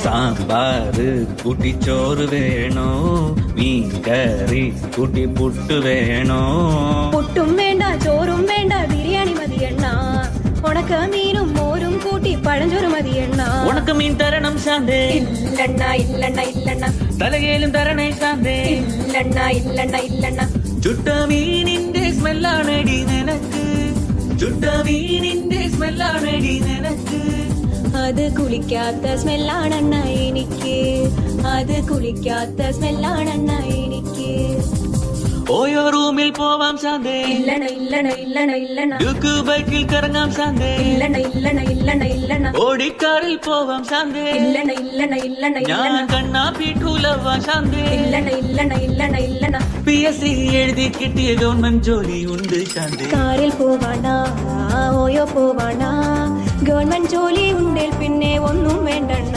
സാമ്പാറ് കൂട്ടി ചോറ് വേണോ മീൻ കറി കൂട്ടി പുട്ട് വേണോ പുട്ടും വേണ്ട ചോറും വേണ്ട ബിരിയാണി മതിയെണ്ണ ഉണക്ക മീനും മോരും കൂട്ടി പഴഞ്ചോറ് മതിയെണ്ണ ഉണക്ക മീൻ തരണം ശാന്തേ ഇല്ലണ്ണ ഇല്ലണ്ണ ഇല്ലണ്ണ തലകേലും തരണേ ശാന്തേ ഇല്ലണ്ണ ഇല്ലണ്ണ ഇല്ലണ്ണ ചുട്ട മീനിന്റെ സ്മെല്ലാണടി നിനക്ക് ചുട്ട മീനിന്റെ സ്മെല്ലാണടി നിനക്ക് അത് കുളിക്കാത്ത സ്മെല്ലാണെണ്ണ എനിക്ക് അത് കുളിക്കാത്ത സ്മെല്ലാണെണ്ണ എനിക്ക് ഓയോ റൂമിൽ പോവാം ശാന്തേ ഇല്ലണ ഇല്ലണ ഇല്ലണ ഇല്ലണ ഡ്യൂക്ക് ബൈക്കിൽ കറങ്ങാം ശാന്തേ ഇല്ലണ ഇല്ലണ ഇല്ലണ ഇല്ലണ ഓടിക്കാറിൽ പോവാം ശാന്തേ ഇല്ലണ ഇല്ലണ ഇല്ലണ ഞാൻ ഇല്ലണ കണ്ണാ പീട്ടൂലവാ ശാന്തേ ഇല്ലണ ഇല്ലണ ഇല്ലണ ഇല്ലണ PSC എഴുതി കിട്ടിയ ഗവൺമെന്റ് ജോലി ഉണ്ട് ശാന്തേ കാറിൽ പോവാണ ഓയോ പോവാണ ഗവൺമെന്റ് ജോലി ഉണ്ടേൽ പിന്നെ ഒന്നും വേണ്ടണ്ണ